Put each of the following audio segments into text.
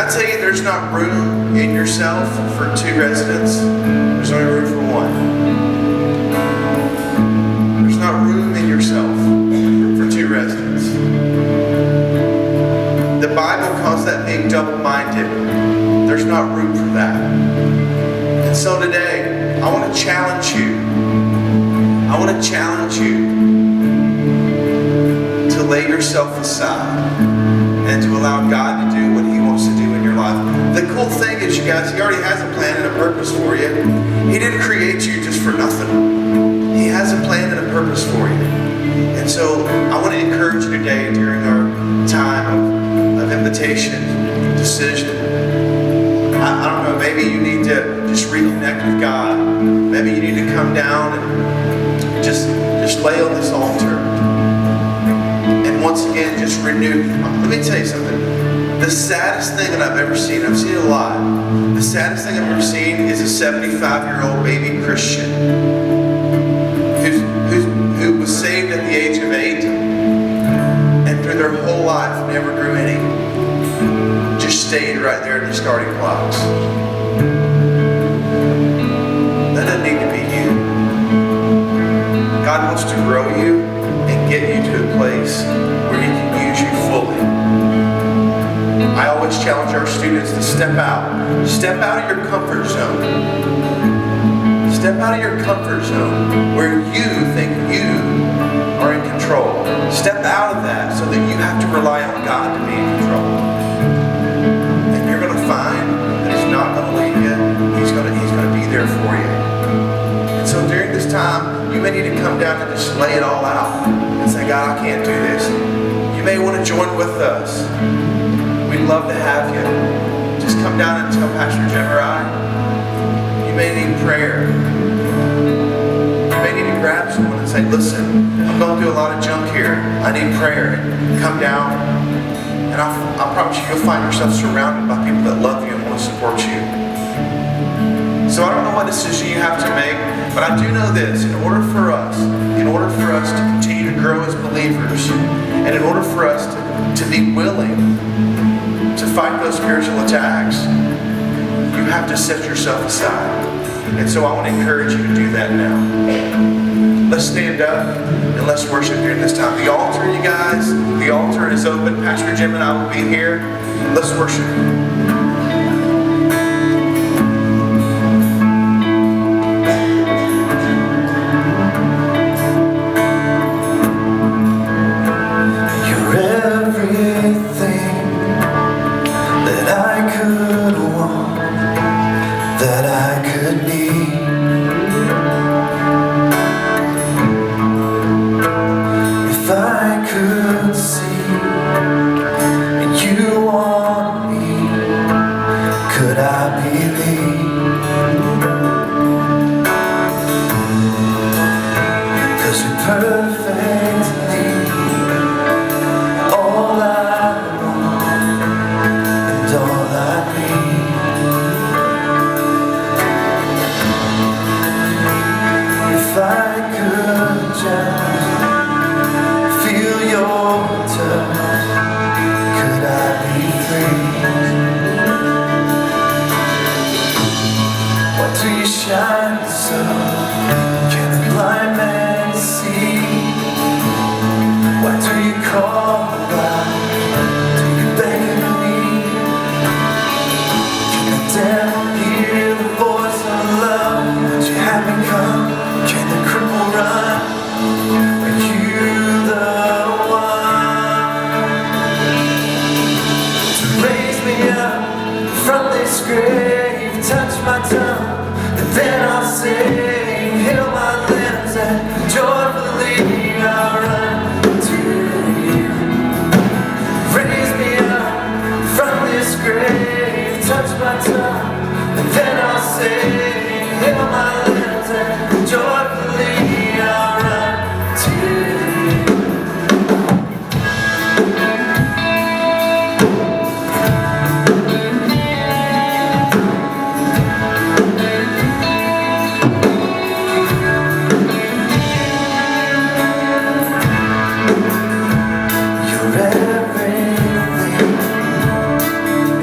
I tell you there's not room in yourself for 2 residents? There's only room for 1. There's not room in yourself for 2 residents. The Bible calls that being double-minded. There's not room for that. And so today, I want to challenge you. I want to challenge you to lay yourself aside and to allow God to do what He wants to do in your life. The cool thing is, you guys, He already has a plan and a purpose for you. He didn't create you just for nothing. He has a plan and a purpose for you. And so I want to encourage you today during our time of invitation, decision. I don't know, maybe you need to just reconnect with God. Maybe you need to come down and just lay on this altar. And once again, just renew. Let me tell you something. The saddest thing that I've ever seen, I've seen it a lot. The saddest thing I've ever seen is a 75-year-old baby Christian who was saved at the age of 8 and through their whole life never grew any. Just stayed right there at the starting blocks. That doesn't need to be you. God wants to grow you and get you to a place where He can use you fully. I always challenge our students to step out. Step out of your comfort zone. Step out of your comfort zone where you think you are in control. Step out of that so that you have to rely on God to be in control. And you're going to find that He's not going to leave you. He's going to be there for you. And so during this time, you may need to come down and just lay it all out and say, God, I can't do this. You may want to join with us. We'd love to have you. Just come down and tell Pastor Jim or I. You may need prayer. You may need to grab someone and say, listen, I'm going through a lot of junk here. I need prayer. Come down. And I promise you, you'll find yourself surrounded by people that love you and want to support you. So I don't know what decision you have to make, but I do know this. In order for us to continue to grow as believers, and in order for us to be willing to fight those spiritual attacks, you have to set yourself aside. And so I want to encourage you to do that now. Let's stand up and let's worship during this time. The altar, you guys, the altar is open. Pastor Jim and I will be here. Let's worship.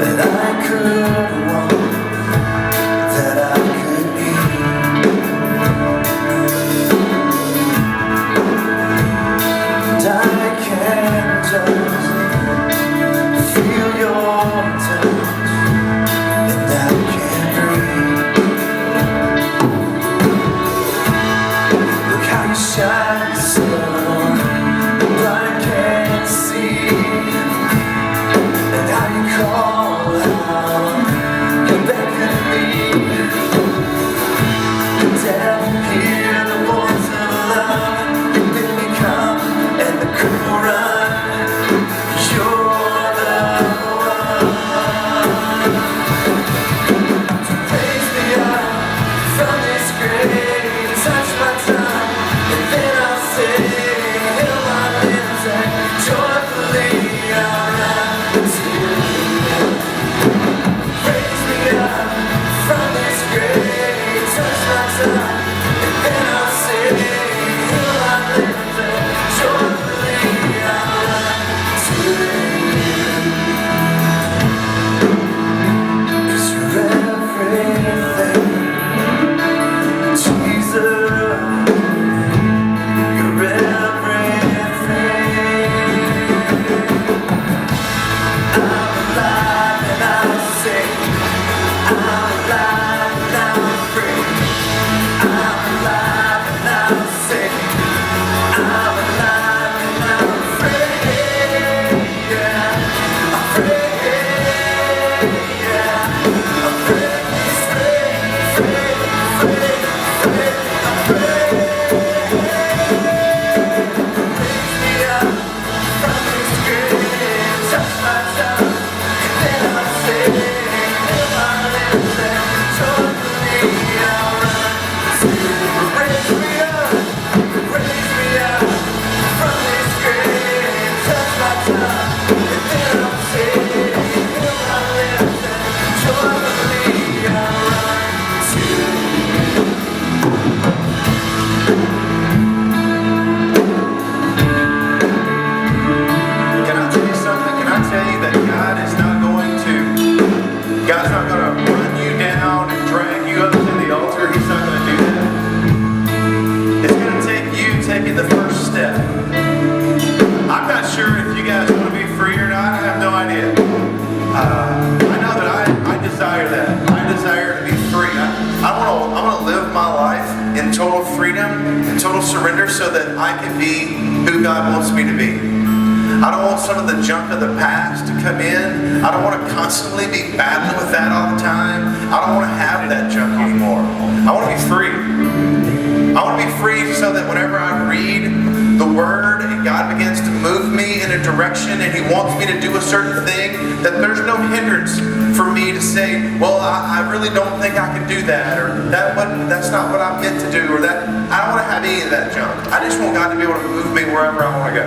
That I Surrender so that I can be who God wants me to be. I don't want some of the junk of the past to come in. I don't want to constantly be battling with that all the time. I don't want to have that junk anymore. I want to be free. I want to be free so that whenever I read the Word and God begins to move me in a direction and He wants me to do a certain thing, that there's no hindrance for me to say, well, I really don't think I can do that, or that's not what I'm meant to do, or that I don't want to have any of that junk. I just want God to be able to move me wherever I want to go.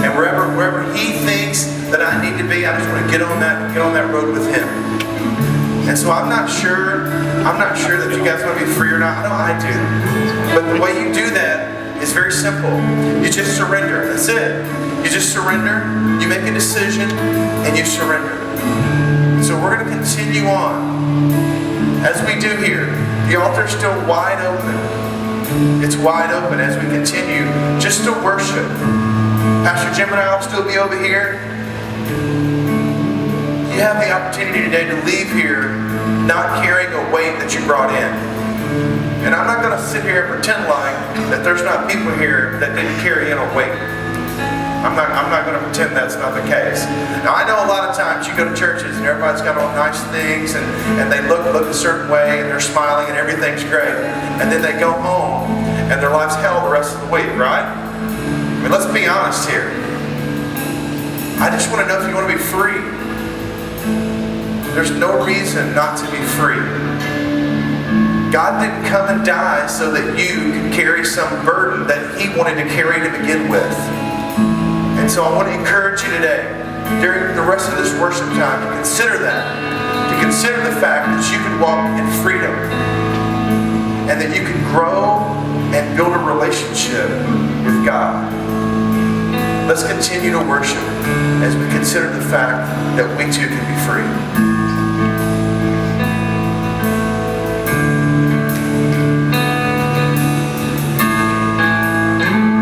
And wherever He thinks that I need to be, I just want to get on that road with Him. And so I'm not sure that you guys want to be free or not. I know I do. But the way you do that is very simple. You just surrender. That's it. You just surrender. You make a decision and you surrender. So we're going to continue on. As we do here, the altar is still wide open. It's wide open as we continue just to worship. Pastor Jim and I will still be over here. You have the opportunity today to leave here not carrying a weight that you brought in. And I'm not going to sit here and pretend like that there's not people here that didn't carry in a weight. I'm not going to pretend that's not the case. Now I know a lot of times you go to churches and everybody's got all nice things and they look a certain way and they're smiling and everything's great. And then they go home and their life's hell the rest of the week, right? I mean, let's be honest here. I just want to know if you want to be free. There's no reason not to be free. God didn't come and die so that you could carry some burden that He wanted to carry to begin with. And so I want to encourage you today, during the rest of this worship time, to consider that. To consider the fact that you can walk in freedom. And that you can grow and build a relationship with God. Let's continue to worship as we consider the fact that we too can be free.